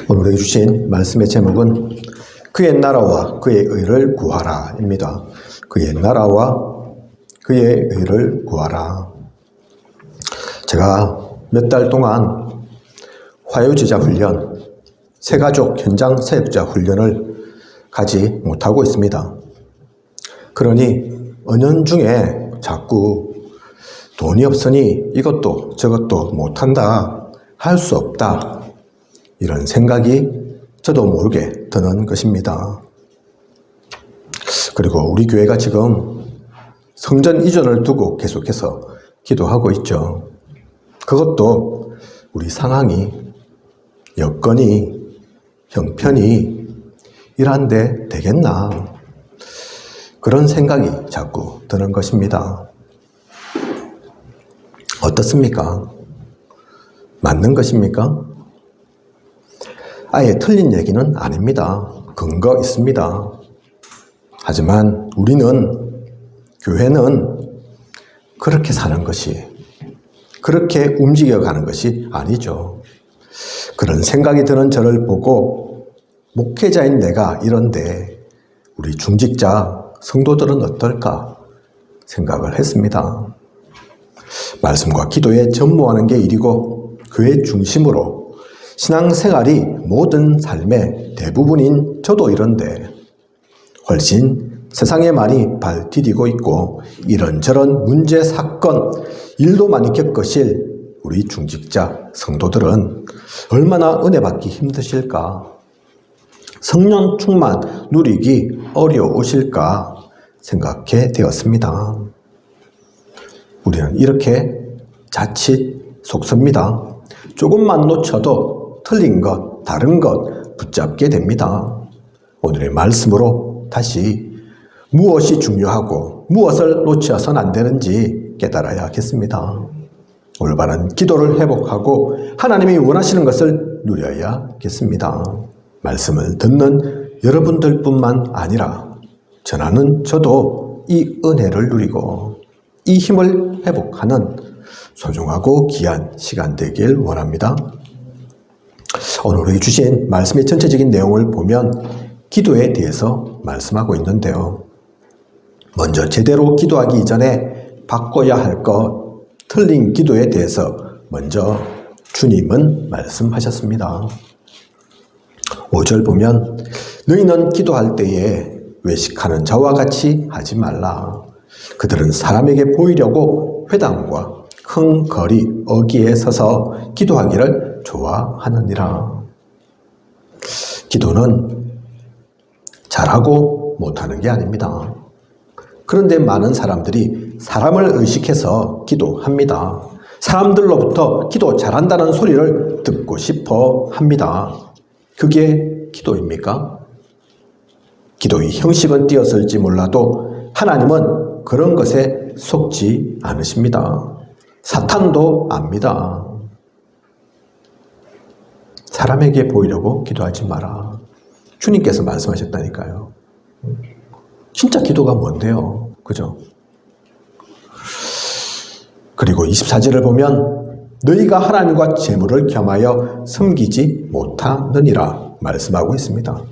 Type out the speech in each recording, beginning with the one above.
오늘 주신 말씀의 제목은 그의 나라와 그의 의를 구하라 입니다. 그의 나라와 그의 의를 구하라. 제가 몇 달 동안 화요제자 훈련, 새가족 현장 사역자 훈련을 가지 못하고 있습니다. 그러니 은연중에 자꾸 돈이 없으니 이것도 저것도 못한다, 할 수 없다, 이런 생각이 저도 모르게 드는 것입니다. 그리고 우리 교회가 지금 성전 이전을 두고 계속해서 기도하고 있죠. 그것도 우리 상황이, 여건이, 형편이 이란데 되겠나, 그런 생각이 자꾸 드는 것입니다. 어떻습니까? 맞는 것입니까? 아예 틀린 얘기는 아닙니다. 근거 있습니다. 하지만 우리는, 교회는 그렇게 사는 것이, 그렇게 움직여가는 것이 아니죠. 그런 생각이 드는 저를 보고 목회자인 내가 이런데 우리 중직자 성도들은 어떨까 생각을 했습니다. 말씀과 기도에 전무하는 게 일이고 교회 중심으로 신앙생활이 모든 삶의 대부분인 저도 이런데 훨씬 세상에 많이 발 디디고 있고 이런저런 문제, 사건, 일도 많이 겪으실 우리 중직자 성도들은 얼마나 은혜 받기 힘드실까, 성령 충만 누리기 어려우실까 생각해 되었습니다. 우리는 이렇게 자칫 속습니다. 조금만 놓쳐도 틀린 것, 다른 것 붙잡게 됩니다. 오늘의 말씀으로 다시 무엇이 중요하고 무엇을 놓쳐서는 안 되는지 깨달아야겠습니다. 올바른 기도를 회복하고 하나님이 원하시는 것을 누려야겠습니다. 말씀을 듣는 여러분들뿐만 아니라 전하는 저도 이 은혜를 누리고 이 힘을 회복하는 소중하고 귀한 시간 되길 원합니다. 오늘 주신 말씀의 전체적인 내용을 보면 기도에 대해서 말씀하고 있는데요. 먼저 제대로 기도하기 이전에 바꿔야 할 것, 틀린 기도에 대해서 먼저 주님은 말씀하셨습니다. 5절 보면 너희는 기도할 때에 외식하는 자와 같이 하지 말라. 그들은 사람에게 보이려고 회당과 큰 거리 어귀에 서서 기도하기를 좋아하느니라. 기도는 잘하고 못하는 게 아닙니다. 그런데 많은 사람들이 사람을 의식해서 기도합니다. 사람들로부터 기도 잘한다는 소리를 듣고 싶어 합니다. 그게 기도입니까? 기도의 형식은 띄었을지 몰라도 하나님은 그런 것에 속지 않으십니다. 사탄도 압니다. 사람에게 보이려고 기도하지 마라. 주님께서 말씀하셨다니까요. 진짜 기도가 뭔데요? 그죠? 그리고 24절을 보면 너희가 하나님과 재물을 겸하여 섬기지 못하느니라 말씀하고 있습니다.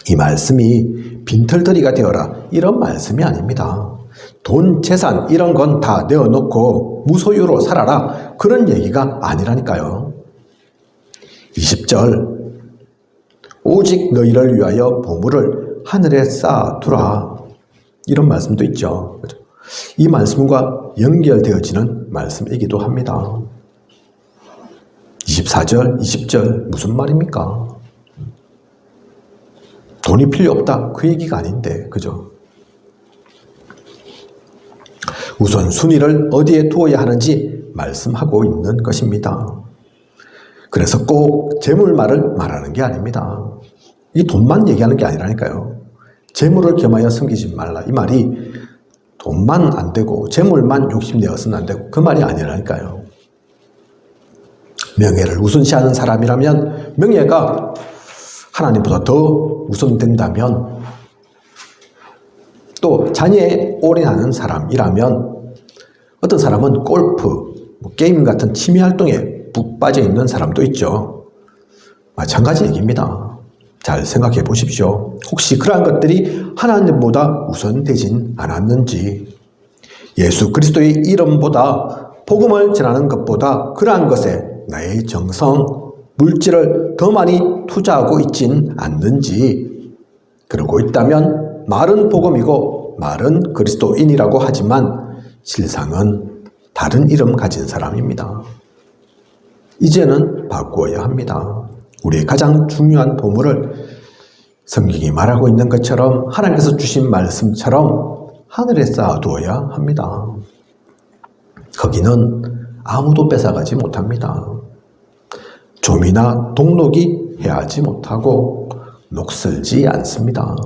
이 말씀이 빈털터리가 되어라 이런 말씀이 아닙니다. 돈, 재산 이런 건 다 내어놓고 무소유로 살아라 그런 얘기가 아니라니까요. 20절 오직 너희를 위하여 보물을 하늘에 쌓아두라 이런 말씀도 있죠. 이 말씀과 연결되어지는 말씀이기도 합니다. 24절, 20절 무슨 말입니까? 돈이 필요 없다 그 얘기가 아닌데, 그죠? 우선 순위를 어디에 두어야 하는지 말씀하고 있는 것입니다. 그래서 꼭 재물말을 말하는 게 아닙니다. 이 돈만 얘기하는 게 아니라니까요. 재물을 겸하여 섬기지 말라 이 말이 돈만 안 되고 재물만 욕심내어서는 안 되고 그 말이 아니라니까요. 명예를 우선시하는 사람이라면, 명예가 하나님보다 더 우선된다면, 또 자녀에 올인하는 사람이라면, 어떤 사람은 골프, 게임 같은 취미 활동에 푹 빠져 있는 사람도 있죠. 마찬가지 얘기입니다. 잘 생각해 보십시오. 혹시 그러한 것들이 하나님보다 우선되진 않았는지, 예수 그리스도의 이름보다 복음을 전하는 것보다 그러한 것에 나의 정성, 물질을 더 많이 투자하고 있진 않는지, 그러고 있다면 말은 복음이고 말은 그리스도인이라고 하지만 실상은 다른 이름 가진 사람입니다. 이제는 바꾸어야 합니다. 우리의 가장 중요한 보물을 성경이 말하고 있는 것처럼 하나님께서 주신 말씀처럼 하늘에 쌓아두어야 합니다. 거기는 아무도 뺏어가지 못합니다. 좀이나 동록이 해하지 못하고 녹슬지 않습니다.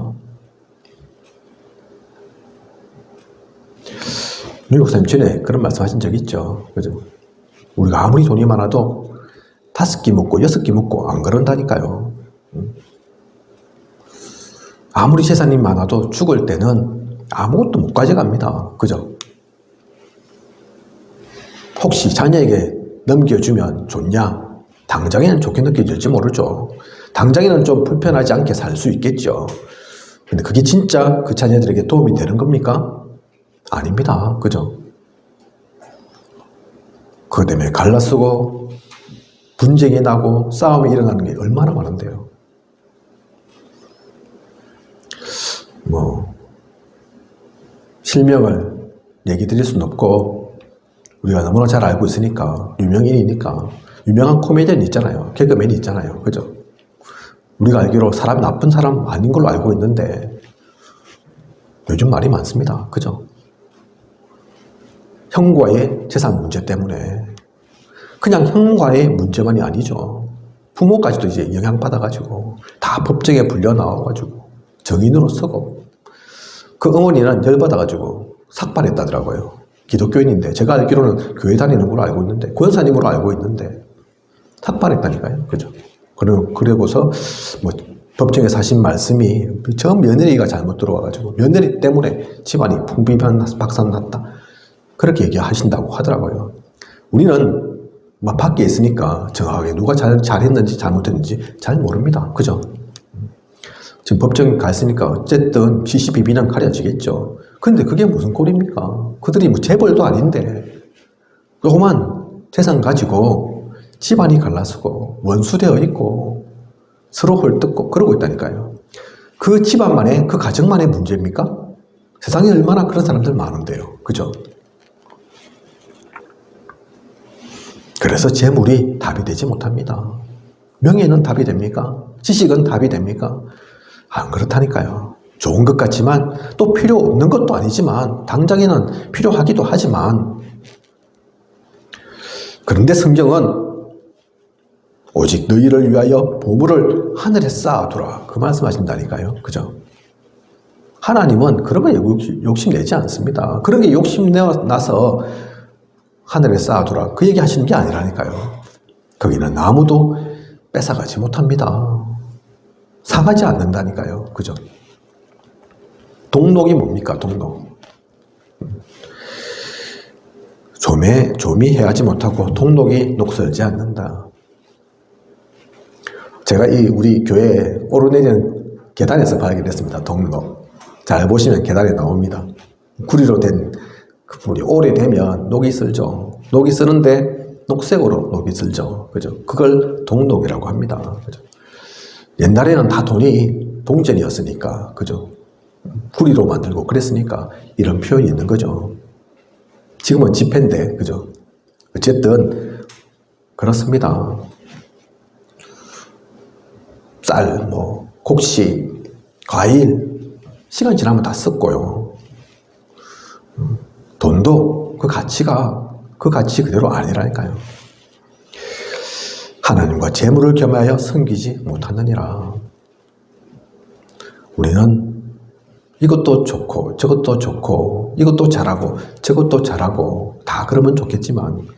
미국 선생님 전에 그런 말씀 하신 적 있죠. 그죠? 우리가 아무리 돈이 많아도 5끼 먹고 6끼 먹고 안 그런다니까요. 아무리 재산이 많아도 죽을 때는 아무것도 못 가져갑니다. 그죠? 혹시 자녀에게 넘겨주면 좋냐? 당장에는 좋게 느껴질지 모르죠. 당장에는 좀 불편하지 않게 살 수 있겠죠. 근데 그게 진짜 그 자녀들에게 도움이 되는 겁니까? 아닙니다. 그죠? 그것 때문에 갈라쓰고 분쟁이 나고 싸움이 일어나는 게 얼마나 많은데요. 실명을 얘기 드릴 수는 없고 우리가 너무나 잘 알고 있으니까, 유명인이니까, 유명한 코미디언 있잖아요. 개그맨이 있잖아요. 그죠? 우리가 알기로 사람 나쁜 사람 아닌 걸로 알고 있는데 요즘 말이 많습니다. 그죠? 형과의 재산 문제 때문에, 그냥 형과의 문제만이 아니죠. 부모까지도 이제 영향받아가지고 다 법정에 불려 나와가지고 정인으로 서고, 그 어머니는 열받아가지고 삭발했다더라고요. 기독교인인데, 제가 알기로는 교회 다니는 걸로 알고 있는데, 권사님으로 알고 있는데 삭발했다니까요. 그죠? 그러고서 법정에서 하신 말씀이 저 며느리가 잘못 들어와가지고 며느리 때문에 집안이 풍비박산났다, 그렇게 얘기하신다고 하더라고요. 우리는 밖에 있으니까 정확하게 누가 잘했는지 잘못했는지 잘 모릅니다. 그죠? 지금 법정에 가 있으니까 어쨌든 시시비비는 가려지겠죠. 근데 그게 무슨 꼴입니까? 그들이 재벌도 아닌데 조그만 재산 가지고 집안이 갈라서고 원수되어 있고 서로 헐뜯고 그러고 있다니까요. 그 집안만의, 그 가정만의 문제입니까? 세상에 얼마나 그런 사람들 많은데요. 그죠? 그래서 재물이 답이 되지 못합니다. 명예는 답이 됩니까? 지식은 답이 됩니까? 안 그렇다니까요. 좋은 것 같지만 또 필요 없는 것도 아니지만 당장에는 필요하기도 하지만, 그런데 성경은 오직 너희를 위하여 보물을 하늘에 쌓아두라, 그 말씀하신다니까요. 그죠? 하나님은 그런 거에 욕심내지 않습니다. 그런 게 욕심내서 하늘에 쌓아두라, 그 얘기 하시는 게 아니라니까요. 거기는 아무도 뺏어가지 못합니다. 상하지 않는다니까요. 그죠? 동록이 뭡니까? 동록. 좀이 해하지 못하고 동록이 녹슬지 않는다. 제가 우리 교회 오르내리는 계단에서 발견했습니다. 동록. 잘 보시면 계단에 나옵니다. 구리로 된 그 불이 오래되면 녹이 슬죠. 녹이 쓰는데 녹색으로 녹이 슬죠. 그죠? 그걸 동록이라고 합니다. 그죠? 옛날에는 다 돈이 동전이었으니까, 그죠? 구리로 만들고 그랬으니까 이런 표현이 있는 거죠. 지금은 지폐인데, 그죠? 어쨌든 그렇습니다. 쌀, 곡식, 과일, 시간 지나면 다 썩고요. 돈도 그 가치 그대로 아니라니까요. 하나님과 재물을 겸하여 섬기지 못하느니라. 우리는 이것도 좋고 저것도 좋고 이것도 잘하고 저것도 잘하고 다 그러면 좋겠지만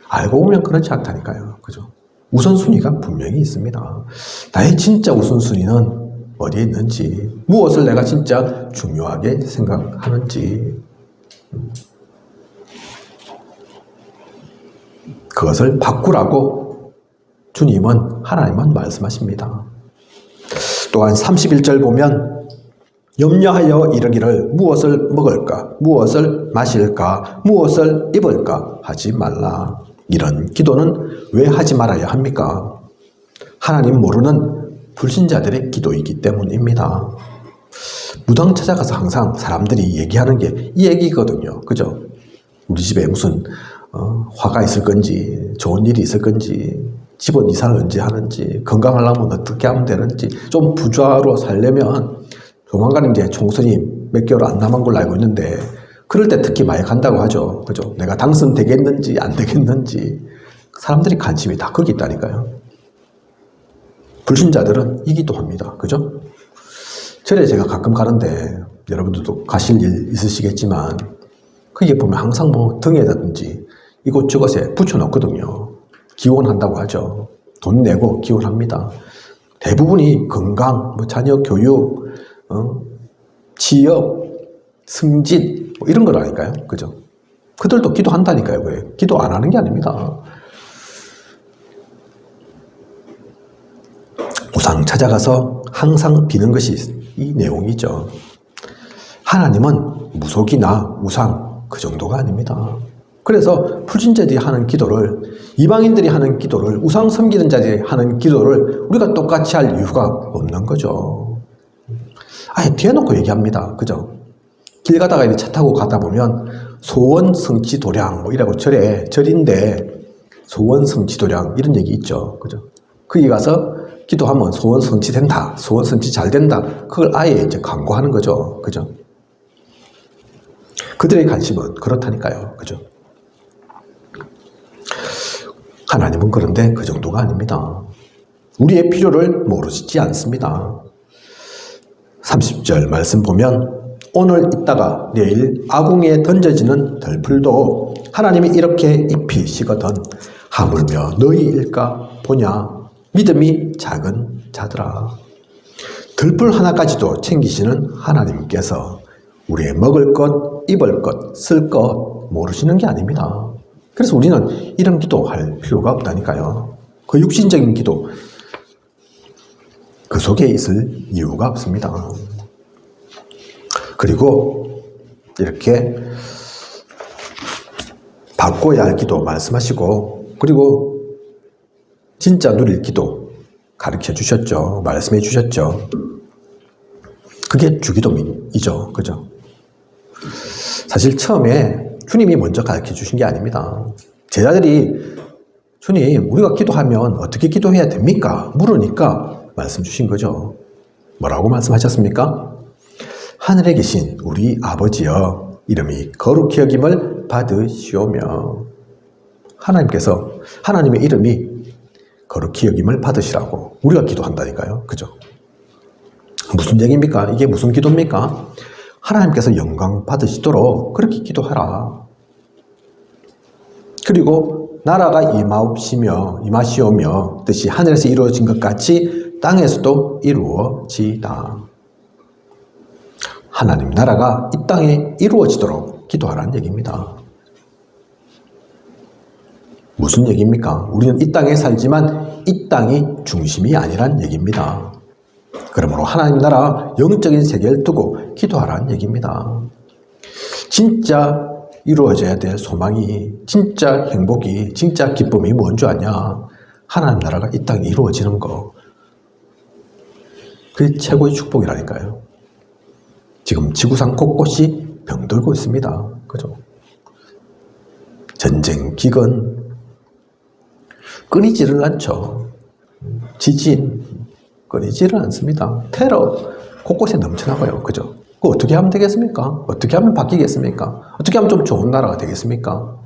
알고 보면 그렇지 않다니까요. 그죠? 우선순위가 분명히 있습니다. 나의 진짜 우선순위는 어디에 있는지, 무엇을 내가 진짜 중요하게 생각하는지, 그것을 바꾸라고 주님은 하나님은 말씀하십니다. 또한 31절 보면 염려하여 이르기를 무엇을 먹을까, 무엇을 마실까, 무엇을 입을까 하지 말라. 이런 기도는 왜 하지 말아야 합니까? 하나님 모르는 불신자들의 기도이기 때문입니다. 무당 찾아가서 항상 사람들이 얘기하는 게 이 얘기거든요. 그죠? 우리 집에 무슨 화가 있을 건지, 좋은 일이 있을 건지, 집은 이사를 언제 하는지, 건강하려면 어떻게 하면 되는지, 좀 부자로 살려면 조만간 이제 총선이 몇 개월 안 남은 걸로 알고 있는데, 그럴 때 특히 많이 간다고 하죠. 그죠? 내가 당선되겠는지 안 되겠는지. 사람들이 관심이 다 거기 있다니까요. 불신자들은 이 기도합니다. 그죠? 절에 제가 가끔 가는데, 여러분들도 가실 일 있으시겠지만, 거기에 보면 항상 뭐 등에다든지 이곳저곳에 붙여놓거든요. 기원한다고 하죠. 돈 내고 기원합니다. 대부분이 건강, 뭐 자녀 교육, 취업, 승진 뭐 이런 거라니까요. 그죠? 그들도 기도한다니까요. 왜? 기도 안 하는 게 아닙니다. 우상 찾아가서 항상 비는 것이 이 내용이죠. 하나님은 무속이나 우상 그 정도가 아닙니다. 그래서 불신자들이 하는 기도를, 이방인들이 하는 기도를, 우상 섬기는 자들이 하는 기도를 우리가 똑같이 할 이유가 없는 거죠. 아예 대놓고 얘기합니다. 그죠? 길 가다가 이렇게 차 타고 가다 보면 소원 성취 도량 뭐 이라고 절인데 소원 성취 도량 이런 얘기 있죠. 그죠? 거기 가서 기도하면 소원 성취된다, 소원 성취 잘 된다. 그걸 아예 이제 광고하는 거죠. 그죠? 그들의 관심은 그렇다니까요. 그죠? 하나님은 그런데 그 정도가 아닙니다. 우리의 필요를 모르시지 않습니다. 30절 말씀 보면 오늘 있다가 내일 아궁이에 던져지는 들풀도 하나님이 이렇게 입히시거든 하물며 너희일까 보냐 믿음이 작은 자들아. 들풀 하나까지도 챙기시는 하나님께서 우리의 먹을 것, 입을 것, 쓸 것 모르시는 게 아닙니다. 그래서 우리는 이런 기도할 필요가 없다니까요. 그 육신적인 기도, 그 속에 있을 이유가 없습니다. 그리고 이렇게 바꿔야 할 기도 말씀하시고, 그리고 진짜 누릴 기도 가르쳐 주셨죠. 말씀해 주셨죠. 그게 주기도이죠. 그죠? 사실 처음에 주님이 먼저 가르쳐 주신 게 아닙니다. 제자들이 주님, 우리가 기도하면 어떻게 기도해야 됩니까? 물으니까 말씀 주신 거죠. 뭐라고 말씀하셨습니까? 하늘에 계신 우리 아버지여 이름이 거룩히 여김을 받으시오며. 하나님께서 하나님의 이름이 거룩히 여김을 받으시라고 우리가 기도한다니까요. 그죠? 무슨 얘기입니까? 이게 무슨 기도입니까? 하나님께서 영광 받으시도록 그렇게 기도하라. 그리고 나라가 임하시오며 뜻이 하늘에서 이루어진 것 같이 땅에서도 이루어지다. 하나님 나라가 이 땅에 이루어지도록 기도하라는 얘기입니다. 무슨 얘기입니까? 우리는 이 땅에 살지만 이 땅이 중심이 아니란 얘기입니다. 그러므로 하나님 나라 영적인 세계를 두고 기도하라는 얘기입니다. 진짜 이루어져야 될 소망이, 진짜 행복이, 진짜 기쁨이 뭔 줄 아냐? 하나님 나라가 이 땅에 이루어지는 거. 그게 최고의 축복이라니까요. 지금 지구상 곳곳이 병들고 있습니다. 그죠? 전쟁, 기근, 끊이지를 않죠. 지진, 끊이지를 않습니다. 테러, 곳곳에 넘쳐나고요. 그죠? 그거 어떻게 하면 되겠습니까? 어떻게 하면 바뀌겠습니까? 어떻게 하면 좀 좋은 나라가 되겠습니까?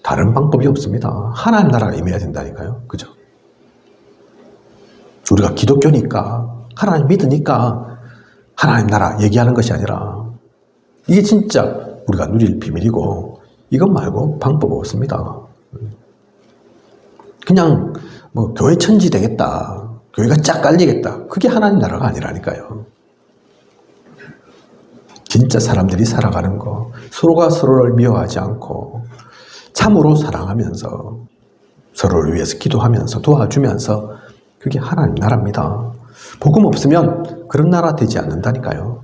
다른 방법이 없습니다. 하나님 나라가 임해야 된다니까요. 그죠? 우리가 기독교니까, 하나님 믿으니까 하나님 나라 얘기하는 것이 아니라 이게 진짜 우리가 누릴 비밀이고 이것 말고 방법 없습니다. 그냥 뭐 교회 천지 되겠다. 교회가 쫙 깔리겠다. 그게 하나님 나라가 아니라니까요. 진짜 사람들이 살아가는 거, 서로가 서로를 미워하지 않고 참으로 사랑하면서 서로를 위해서 기도하면서 도와주면서 그게 하나님 나라입니다. 복음 없으면 그런 나라 되지 않는다니까요.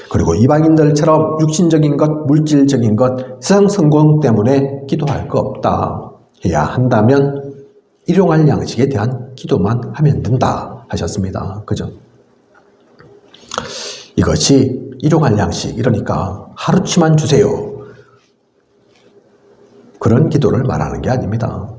그리고 이방인들처럼 육신적인 것, 물질적인 것, 세상 성공 때문에 기도할 거 없다 해야 한다면 일용할 양식에 대한 기도만 하면 된다 하셨습니다. 그죠? 이것이 일용할 양식, 이러니까 하루치만 주세요. 그런 기도를 말하는 게 아닙니다.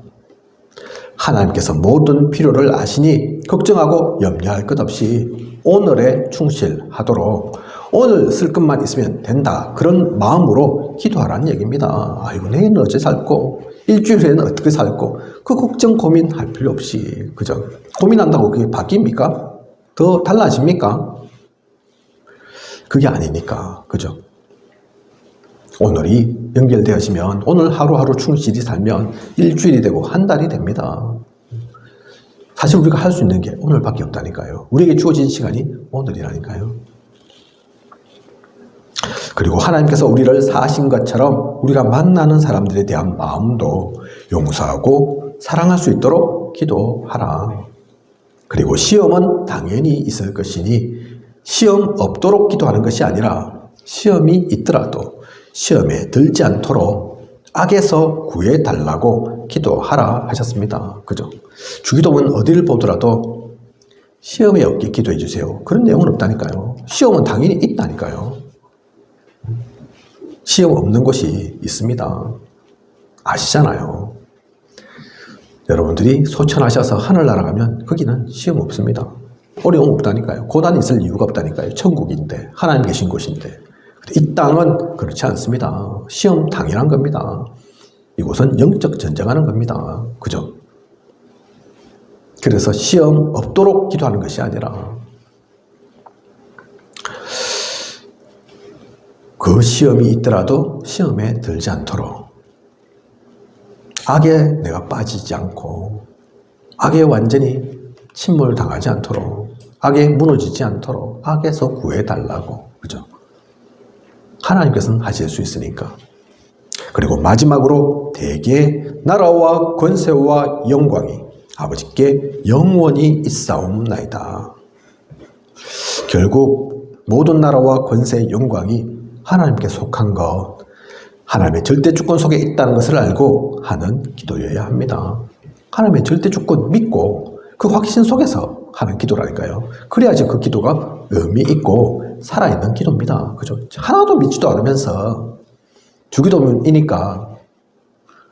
하나님께서 모든 필요를 아시니 걱정하고 염려할 것 없이 오늘에 충실하도록 오늘 쓸 것만 있으면 된다. 그런 마음으로 기도하라는 얘기입니다. 아이고, 내일은 어째 살고, 일주일 후에는 어떻게 살고, 그 걱정 고민할 필요 없이, 그죠? 고민한다고 그게 바뀝니까? 더 달라집니까? 그게 아니니까, 그죠? 오늘이 연결되어지면, 오늘 하루하루 충실히 살면 일주일이 되고 한 달이 됩니다. 사실 우리가 할 수 있는 게 오늘밖에 없다니까요. 우리에게 주어진 시간이 오늘이라니까요. 그리고 하나님께서 우리를 사신 것처럼 우리가 만나는 사람들에 대한 마음도 용서하고 사랑할 수 있도록 기도하라. 그리고 시험은 당연히 있을 것이니 시험 없도록 기도하는 것이 아니라 시험이 있더라도 시험에 들지 않도록 악에서 구해달라고 기도하라 하셨습니다. 그죠? 주기도문 어디를 보더라도 시험에 없게 기도해 주세요. 그런 내용은 없다니까요. 시험은 당연히 있다니까요. 시험 없는 곳이 있습니다. 아시잖아요. 여러분들이 소천하셔서 하늘나라 가면 거기는 시험 없습니다. 어려움 없다니까요. 고난이 있을 이유가 없다니까요. 천국인데, 하나님 계신 곳인데. 이 땅은 그렇지 않습니다. 시험 당연한 겁니다. 이곳은 영적 전쟁하는 겁니다. 그죠? 그래서 시험 없도록 기도하는 것이 아니라 그 시험이 있더라도 시험에 들지 않도록, 악에 내가 빠지지 않고 악에 완전히 침몰당하지 않도록, 악에 무너지지 않도록 악에서 구해달라고, 그죠? 하나님께서는 하실 수 있으니까. 그리고 마지막으로 대개 나라와 권세와 영광이 아버지께 영원히 있사옵나이다. 결국 모든 나라와 권세, 영광이 하나님께 속한 것, 하나님의 절대 주권 속에 있다는 것을 알고 하는 기도여야 합니다. 하나님의 절대 주권 믿고 그 확신 속에서 하는 기도라니까요. 그래야지 그 기도가 의미 있고 살아있는 기도입니다. 그죠? 하나도 믿지도 않으면서 주기도문이니까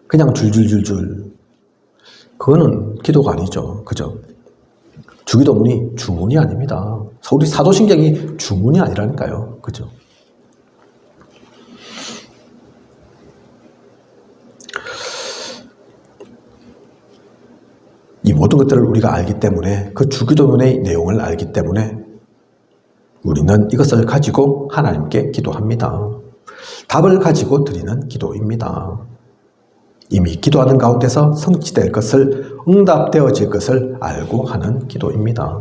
그냥 줄줄줄줄, 그거는 기도가 아니죠. 그죠? 주기도문이 주문이 아닙니다. 우리 사도신경이 주문이 아니라니까요. 그죠? 이 모든 것들을 우리가 알기 때문에, 그 주기도문의 내용을 알기 때문에 우리는 이것을 가지고 하나님께 기도합니다. 답을 가지고 드리는 기도입니다. 이미 기도하는 가운데서 성취될 것을, 응답되어질 것을 알고 하는 기도입니다.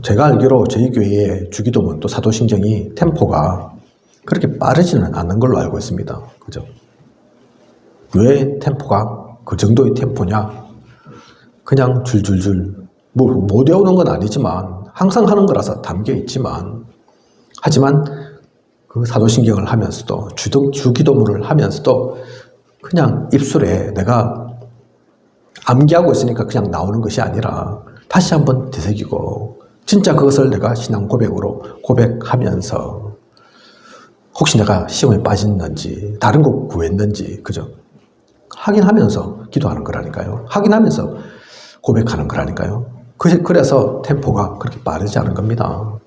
제가 알기로 저희 교회의 주기도문 또 사도신경이 템포가 그렇게 빠르지는 않는 걸로 알고 있습니다. 그죠? 왜 템포가 그 정도의 템포냐? 그냥 줄줄줄, 못 외우는 건 아니지만 항상 하는 거라서 담겨 있지만, 하지만 그 사도신경을 하면서도 주기도문을 하면서도 그냥 입술에 내가 암기하고 있으니까 그냥 나오는 것이 아니라 다시 한번 되새기고 진짜 그것을 내가 신앙 고백으로 고백하면서 혹시 내가 시험에 빠졌는지 다른 거 구했는지, 그죠? 확인하면서 기도하는 거라니까요. 확인하면서 고백하는 거라니까요. 그래서 템포가 그렇게 빠르지 않은 겁니다.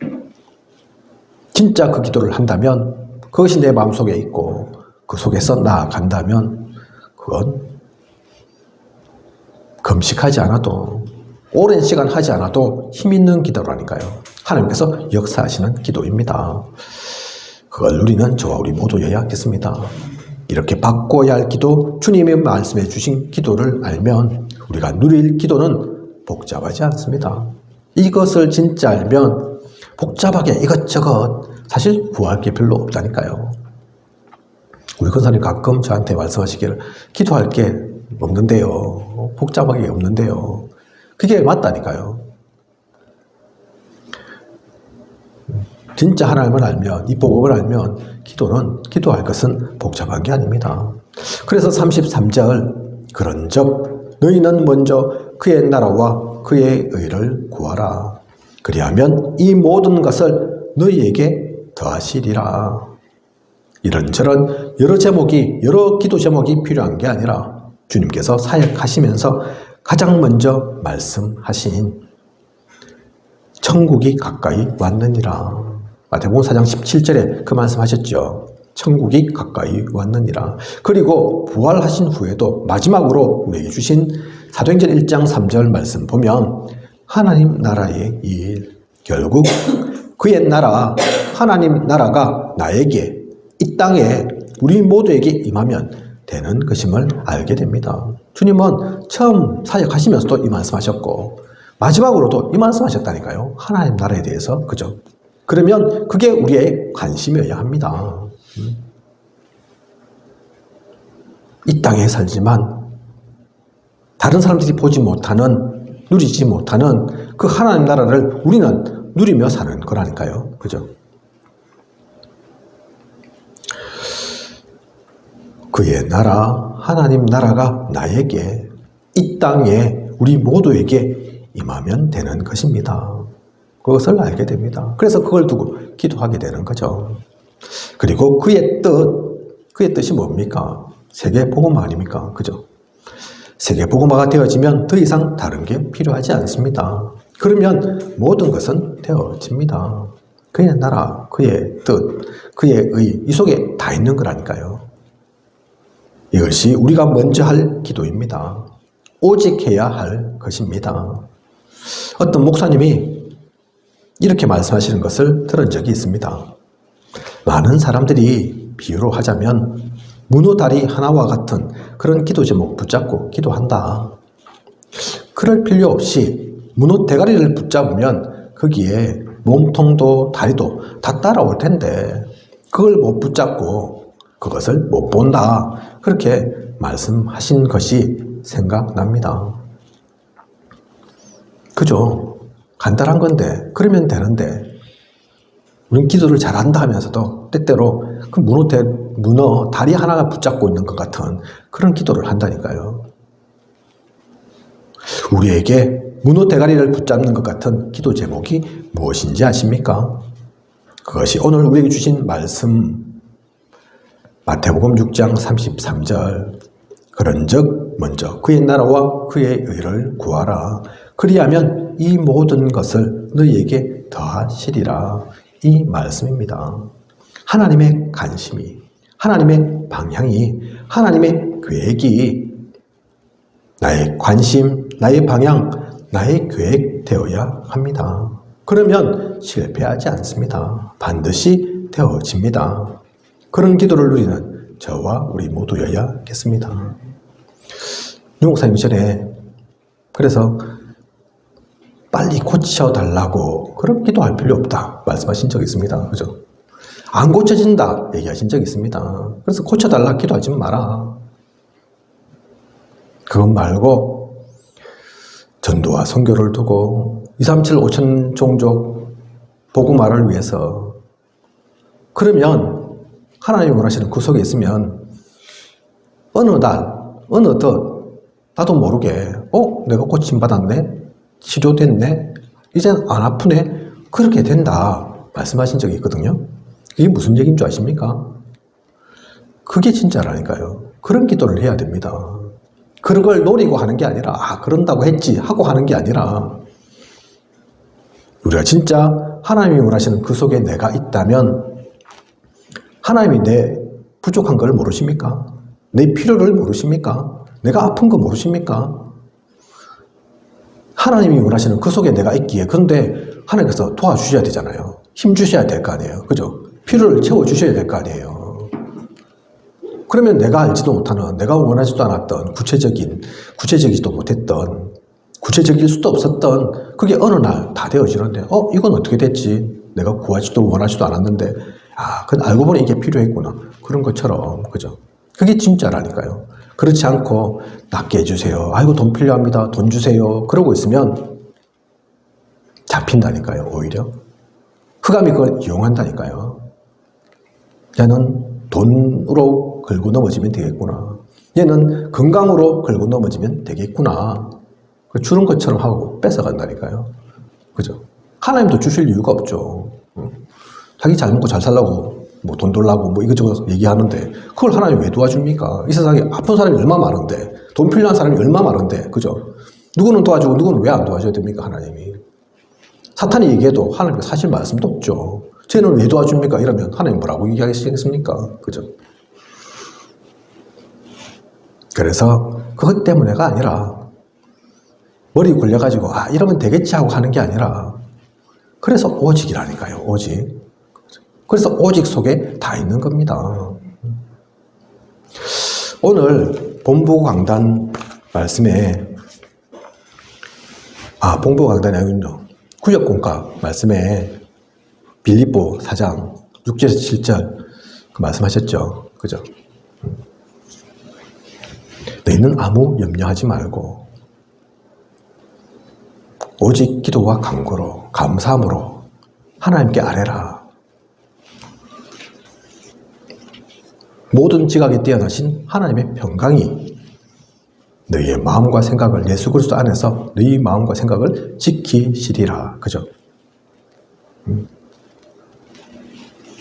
진짜 그 기도를 한다면, 그것이 내 마음속에 있고 그 속에서 나아간다면 그건 금식하지 않아도, 오랜 시간 하지 않아도 힘 있는 기도라니까요. 하나님께서 역사하시는 기도입니다. 그걸 누리는 저와 우리 모두여야 하겠습니다. 이렇게 바꿔야 할 기도, 주님의 말씀해 주신 기도를 알면 우리가 누릴 기도는 복잡하지 않습니다. 이것을 진짜 알면 복잡하게 이것저것 사실 구할 게 별로 없다니까요. 우리 권사님 가끔 저한테 말씀하시기를 기도할 게 없는데요. 복잡하게 없는데요. 그게 맞다니까요. 진짜 하나님을 알면, 이 복음을 알면 기도할 것은 복잡한 게 아닙니다. 그래서 33절, 그런즉 너희는 먼저 그의 나라와 그의 의를 구하라. 그리하면 이 모든 것을 너희에게 더하시리라. 이런저런 여러 기도 제목이 필요한 게 아니라 주님께서 사역하시면서 가장 먼저 말씀하신 천국이 가까이 왔느니라. 마태복음 4장 17절에 그 말씀하셨죠. 천국이 가까이 왔느니라. 그리고 부활하신 후에도 마지막으로 우리에게 주신 사도행전 1장 3절 말씀 보면 하나님 나라의 일, 결국 그의 나라, 하나님 나라가 나에게 이 땅에 우리 모두에게 임하면 되는 것임을 알게 됩니다. 주님은 처음 사역하시면서도 이 말씀하셨고 마지막으로도 이 말씀하셨다니까요. 하나님 나라에 대해서. 그죠? 그러면 그게 우리의 관심이어야 합니다. 이 땅에 살지만 다른 사람들이 보지 못하는, 누리지 못하는 그 하나님 나라를 우리는 누리며 사는 거라니까요. 그죠? 그의 나라, 하나님 나라가 나에게, 이 땅에 우리 모두에게 임하면 되는 것입니다. 그것을 알게 됩니다. 그래서 그걸 두고 기도하게 되는 거죠. 그리고 그의 뜻이 뭡니까? 세계 복음화 아닙니까? 그죠? 세계 복음화가 되어지면 더 이상 다른 게 필요하지 않습니다. 그러면 모든 것은 되어집니다. 그의 나라, 그의 뜻, 그의 의, 이 속에 다 있는 거라니까요. 이것이 우리가 먼저 할 기도입니다. 오직 해야 할 것입니다. 어떤 목사님이 이렇게 말씀하시는 것을 들은 적이 있습니다. 많은 사람들이 비유로 하자면 문어다리 하나와 같은 그런 기도 제목 붙잡고 기도한다. 그럴 필요 없이 문어 대가리를 붙잡으면 거기에 몸통도 다리도 다 따라올 텐데 그걸 못 붙잡고 그것을 못 본다. 그렇게 말씀하신 것이 생각납니다. 그죠? 간단한 건데 그러면 되는데 우리는 기도를 잘한다 하면서도 때때로 그 문어 다리 하나가 붙잡고 있는 것 같은 그런 기도를 한다니까요. 우리에게 문어 대가리를 붙잡는 것 같은 기도 제목이 무엇인지 아십니까? 그것이 오늘 우리에게 주신 말씀 마태복음 6장 33절 그런즉 먼저 그의 나라와 그의 의를 구하라. 그리하면 이 모든 것을 너희에게 더하시리라. 이 말씀입니다. 하나님의 관심이, 하나님의 방향이, 하나님의 계획이 나의 관심, 나의 방향, 나의 계획 되어야 합니다. 그러면 실패하지 않습니다. 반드시 되어집니다. 그런 기도를 누리는 저와 우리 모두여야겠습니다. 유목사님이 전에 그래서 빨리 고쳐달라고 그런 기도할 필요 없다 말씀하신 적이 있습니다. 그죠? 안 고쳐진다 얘기하신 적이 있습니다. 그래서 고쳐달라 기도하지 마라. 그것 말고 전도와 선교를 두고 237 5천 종족 복음화를 위해서 그러면 하나님이 원하시는 그 속에 있으면 어느 날 어느 덧 나도 모르게 내가 고침받았네? 치료됐네? 이젠 안 아프네? 그렇게 된다 말씀하신 적이 있거든요. 이게 무슨 얘기인 줄 아십니까? 그게 진짜라니까요. 그런 기도를 해야 됩니다. 그런 걸 노리고 하는 게 아니라 그런다고 했지 하고 하는 게 아니라 우리가 진짜 하나님이 원하시는 그 속에 내가 있다면 하나님이 내 부족한 걸 모르십니까? 내 필요를 모르십니까? 내가 아픈 거 모르십니까? 하나님이 원하시는 그 속에 내가 있기에 그런데 하나님께서 도와주셔야 되잖아요. 힘 주셔야 될 거 아니에요. 그죠? 필요를 채워주셔야 될 거 아니에요. 그러면 내가 알지도 못하는, 내가 원하지도 않았던 구체적이지도 못했던, 구체적일 수도 없었던 그게 어느 날 다 되어지는데 이건 어떻게 됐지? 내가 구하지도 원하지도 않았는데 그건 알고 보니 이게 필요했구나. 그런 것처럼 그죠? 그게 진짜라니까요. 그렇지 않고 낫게 해주세요. 아이고 돈 필요합니다. 돈 주세요. 그러고 있으면 잡힌다니까요. 오히려. 흑암이 그걸 이용한다니까요. 얘는 돈으로 걸고 넘어지면 되겠구나. 얘는 건강으로 걸고 넘어지면 되겠구나. 주는 것처럼 하고 뺏어간다니까요. 그죠? 하나님도 주실 이유가 없죠. 자기 잘 먹고 잘 살라고 뭐 돈 돌라고 뭐 이것저것 얘기하는데 그걸 하나님 왜 도와줍니까? 이 세상에 아픈 사람이 얼마나 많은데, 돈 필요한 사람이 얼마나 많은데, 그죠? 누구는 도와주고 누구는 왜 안 도와줘야 됩니까? 하나님이. 사탄이 얘기해도 하나님께 사실 말씀도 없죠. 쟤는 왜 도와줍니까? 이러면 하나님 뭐라고 얘기하시겠습니까? 그죠? 그래서 그것 때문에가 아니라 머리 굴려가지고 이러면 되겠지 하고 하는 게 아니라, 그래서 오직이라니까요. 오직. 그래서 오직 속에 다 있는 겁니다. 오늘 본부 강단 말씀에 본부 강단이 아니군요. 구역공과 말씀에 빌립보 4장 6절에서 7절 그 말씀하셨죠. 그죠? 너희는 아무 염려하지 말고 오직 기도와 간구로 감사함으로 하나님께 아뢰라. 모든 지각에 뛰어나신 하나님의 평강이 너희의 마음과 생각을 예수 그리스도 안에서 너희 마음과 생각을 지키시리라. 그죠?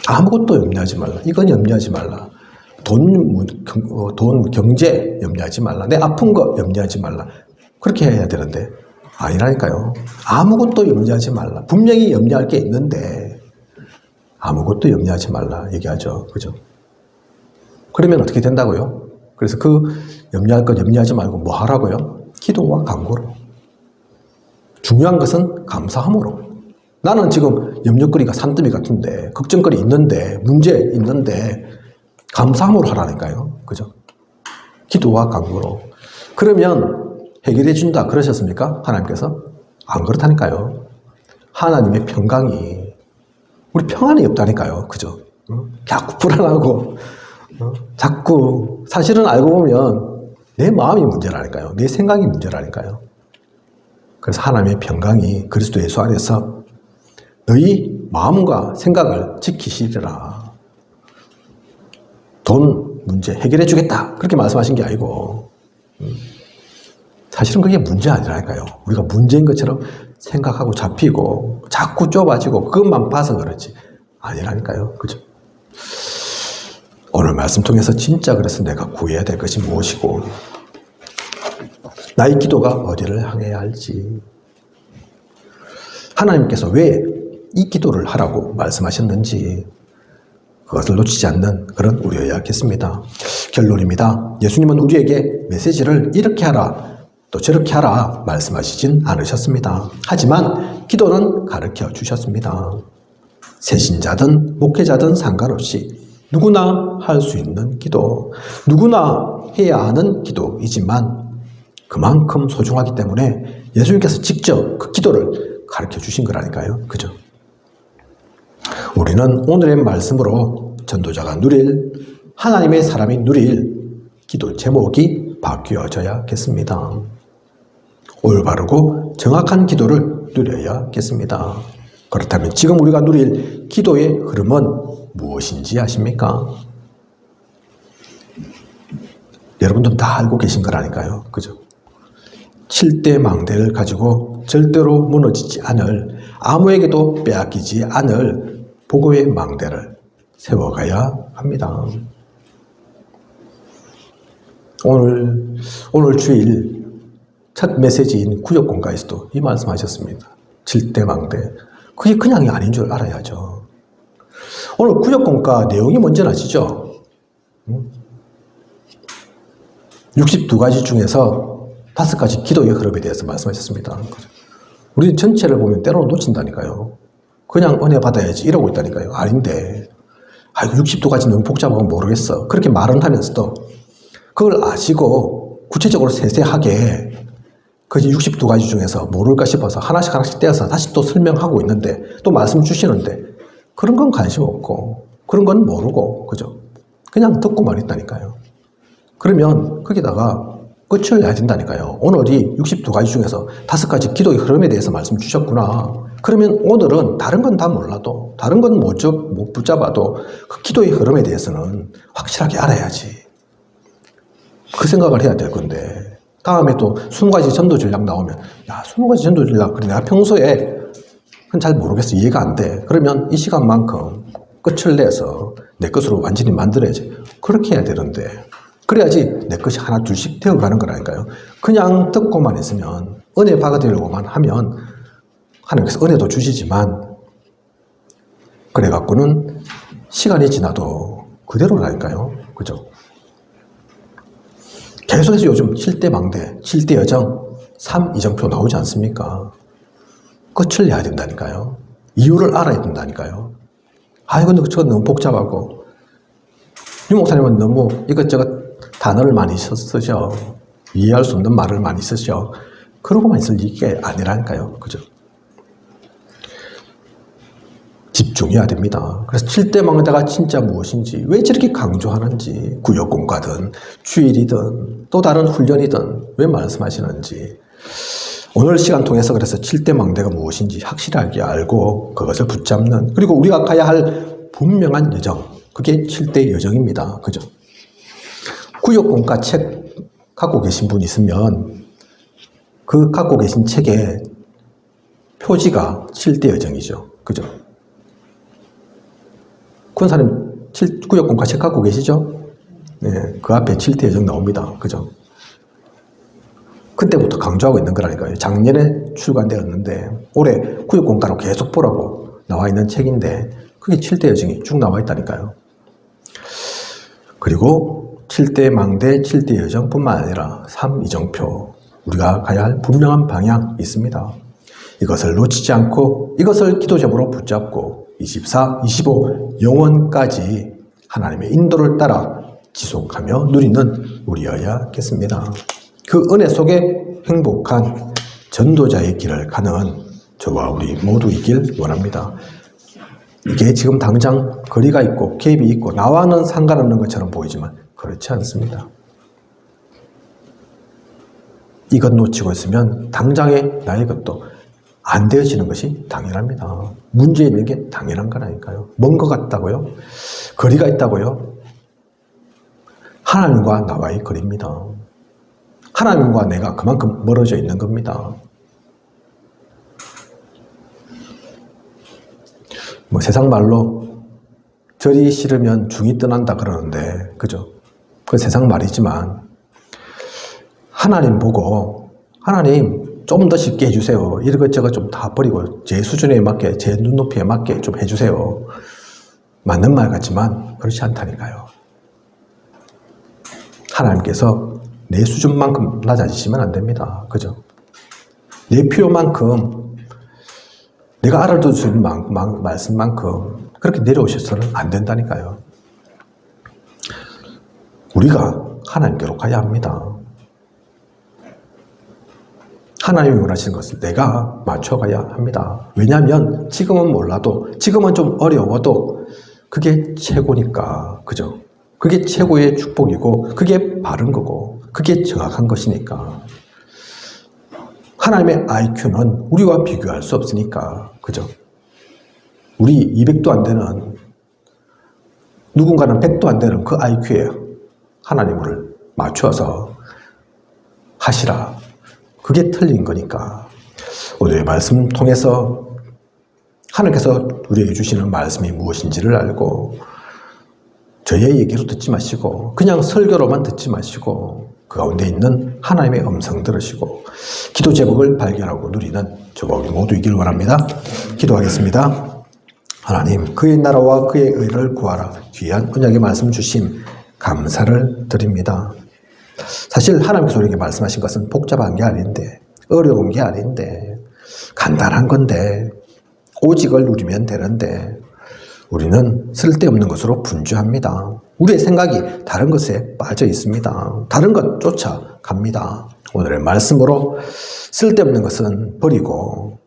아무것도 염려하지 말라. 이건 염려하지 말라. 돈, 경제 염려하지 말라. 내 아픈 거 염려하지 말라. 그렇게 해야 되는데 아니라니까요. 아무것도 염려하지 말라. 분명히 염려할 게 있는데 아무것도 염려하지 말라 얘기하죠. 그죠? 그러면 어떻게 된다고요? 그래서 그 염려할 것 염려하지 말고 뭐 하라고요? 기도와 간구로. 중요한 것은 감사함으로. 나는 지금 염려거리가 산더미 같은데, 걱정거리 있는데, 문제 있는데 감사함으로 하라니까요. 그죠? 기도와 간구로. 그러면 해결해 준다 그러셨습니까? 하나님께서? 안 그렇다니까요. 하나님의 평강이, 우리 평안이 없다니까요. 그죠? 자꾸 불안하고 자꾸 사실은 알고 보면 내 마음이 문제라니까요. 내 생각이 문제라니까요. 그래서 하나님의 평강이 그리스도 예수 안에서 너희 마음과 생각을 지키시리라. 돈 문제 해결해 주겠다 그렇게 말씀하신 게 아니고, 사실은 그게 문제 아니라니까요. 우리가 문제인 것처럼 생각하고 잡히고 자꾸 좁아지고 그것만 봐서 그렇지 아니라니까요. 그죠? 오늘 말씀 통해서 진짜 그래서 내가 구해야 될 것이 무엇이고 나의 기도가 어디를 향해야 할지, 하나님께서 왜 이 기도를 하라고 말씀하셨는지 그것을 놓치지 않는 그런 우리여야겠습니다. 결론입니다. 예수님은 우리에게 메시지를 이렇게 하라 또 저렇게 하라 말씀하시진 않으셨습니다. 하지만 기도는 가르쳐 주셨습니다. 새신자든 목회자든 상관없이 누구나 할 수 있는 기도, 누구나 해야 하는 기도이지만 그만큼 소중하기 때문에 예수님께서 직접 그 기도를 가르쳐 주신 거라니까요. 그죠? 우리는 오늘의 말씀으로 전도자가 누릴, 하나님의 사람이 누릴 기도 제목이 바뀌어져야겠습니다. 올바르고 정확한 기도를 누려야겠습니다. 그렇다면 지금 우리가 누릴 기도의 흐름은 무엇인지 아십니까? 여러분들 다 알고 계신 거라니까요. 그죠? 7대 망대를 가지고 절대로 무너지지 않을, 아무에게도 빼앗기지 않을 복음의 망대를 세워가야 합니다. 오늘 주일 첫 메시지인 구역공가에서도 이 말씀하셨습니다. 7대 망대. 그게 그냥이 아닌 줄 알아야죠. 오늘 구역공가 내용이 뭔지 아시죠? 62가지 중에서 5가지 기도의 흐름에 대해서 말씀하셨습니다. 우리 전체를 보면 때로는 놓친다니까요. 그냥 은혜 받아야지 이러고 있다니까요. 아닌데 62가지 너무 복잡하고 모르겠어. 그렇게 말은 하면서도 그걸 아시고 구체적으로 세세하게 그 62가지 중에서 모를까 싶어서 하나씩 떼어서 다시 또 설명하고 있는데, 또 말씀 주시는데 그런 건 관심 없고 그런 건 모르고, 그죠? 그냥 듣고만 있다니까요. 그러면 거기다가 끝을 내야 된다니까요. 오늘이 62가지 중에서 5가지 기도의 흐름에 대해서 말씀 주셨구나. 그러면 오늘은 다른 건 다 몰라도, 다른 건 못 붙잡아도 그 기도의 흐름에 대해서는 확실하게 알아야지. 그 생각을 해야 될 건데, 다음에 또 20가지 전도 전략 나오면, 야, 20가지 전도 전략, 그래, 내가 평소에 그건 잘 모르겠어. 이해가 안 돼. 그러면 이 시간만큼 끝을 내서 내 것으로 완전히 만들어야지. 그렇게 해야 되는데, 그래야지 내 것이 하나 둘씩 되어가는 거라니까요. 그냥 듣고만 있으면, 은혜 받으려고만 하면 하나님께서 은혜도 주시지만, 그래갖고는 시간이 지나도 그대로라니까요. 그죠? 계속해서 요즘 7대 망대, 7대 여정, 3 이정표 나오지 않습니까? 끝을 내야 된다니까요. 이유를 알아야 된다니까요. 근데 저거 너무 복잡하고, 유 목사님은 너무 이것저것 단어를 많이 쓰셔. 이해할 수 없는 말을 많이 쓰셔. 그러고만 있을 이게 아니라니까요. 그죠? 집중해야 됩니다. 그래서 7대 망대가 진짜 무엇인지, 왜 저렇게 강조하는지, 구역공과든 주일이든 또 다른 훈련이든 왜 말씀하시는지, 오늘 시간 통해서 그래서 7대 망대가 무엇인지 확실하게 알고 그것을 붙잡는, 그리고 우리가 가야 할 분명한 여정, 그게 7대 여정입니다. 그죠? 구역공과 책 갖고 계신 분 있으면 그 갖고 계신 책에 표지가 7대 여정이죠. 그죠? 권사님 구역공과 책 갖고 계시죠? 네, 그 앞에 7대 여정 나옵니다. 그죠? 그때부터 강조하고 있는 거라니까요. 작년에 출간되었는데 올해 구역공과로 계속 보라고 나와 있는 책인데 그게 7대 여정이 쭉 나와 있다니까요. 그리고 7대 망대, 7대 여정뿐만 아니라 3 이정표, 우리가 가야 할 분명한 방향이 있습니다. 이것을 놓치지 않고 이것을 기도적으로 붙잡고 24, 25 영원까지 하나님의 인도를 따라 지속하며 누리는 우리여야겠습니다. 그 은혜 속에 행복한 전도자의 길을 가는 저와 우리 모두이길 원합니다. 이게 지금 당장 거리가 있고 갭이 있고 나와는 상관없는 것처럼 보이지만 그렇지 않습니다. 이것 놓치고 있으면 당장의 나의 것도 안 되어지는 것이 당연합니다. 문제 있는 게 당연한 거라니까요. 먼 것 같다고요? 거리가 있다고요? 하나님과 나와의 거리입니다. 하나님과 내가 그만큼 멀어져 있는 겁니다. 세상 말로 절이 싫으면 중이 떠난다 그러는데, 그죠? 그 세상 말이지만, 하나님 보고, 하나님 좀 더 쉽게 해주세요. 이것저것 좀 다 버리고, 제 수준에 맞게, 제 눈높이에 맞게 좀 해주세요. 맞는 말 같지만, 그렇지 않다니까요. 하나님께서 내 수준만큼 낮아지시면 안 됩니다. 그죠? 내 필요만큼, 내가 알아둘 수 있는 말씀만큼 그렇게 내려오셔서는 안 된다니까요. 우리가 하나님께로 가야 합니다. 하나님이 원하시는 것을 내가 맞춰가야 합니다. 왜냐하면 지금은 몰라도, 지금은 좀 어려워도 그게 최고니까. 그죠? 그게 최고의 축복이고 그게 바른 거고 그게 정확한 것이니까. 하나님의 IQ는 우리와 비교할 수 없으니까. 그죠? 우리 200도 안 되는, 누군가는 100도 안 되는 그 IQ에 하나님을 맞춰서 하시라. 그게 틀린 거니까. 오늘의 말씀 통해서 하나님께서 우리에게 주시는 말씀이 무엇인지를 알고, 저의 얘기로 듣지 마시고 그냥 설교로만 듣지 마시고 그 가운데 있는 하나님의 음성 들으시고 기도 제목을 발견하고 누리는 저와 우리 모두이길 원합니다. 기도하겠습니다. 하나님, 그의 나라와 그의 의를 구하라. 귀한 언약의 말씀 주심 감사를 드립니다. 사실 하나님께서 우리에게 말씀하신 것은 복잡한 게 아닌데, 어려운 게 아닌데, 간단한 건데, 오직을 누리면 되는데 우리는 쓸데없는 것으로 분주합니다. 우리의 생각이 다른 것에 빠져 있습니다. 다른 것 쫓아갑니다. 오늘의 말씀으로 쓸데없는 것은 버리고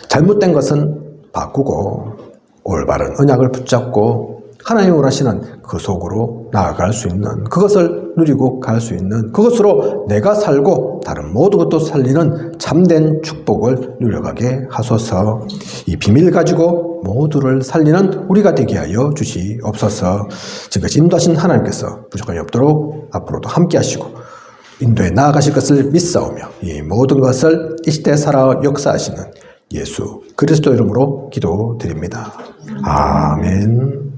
잘못된 것은 바꾸고 올바른 언약을 붙잡고 하나님이 원하시는 그 속으로 나아갈 수 있는, 그것을 누리고 갈 수 있는, 그것으로 내가 살고 다른 모든 것도 살리는 참된 축복을 누려가게 하소서. 이 비밀 가지고 모두를 살리는 우리가 되게 하여 주시옵소서. 지금까지 인도하신 하나님께서 부족함이 없도록 앞으로도 함께 하시고 인도에 나아가실 것을 믿사오며 이 모든 것을 이 시대에 살아 역사하시는 예수 그리스도 이름으로 기도드립니다. 아멘.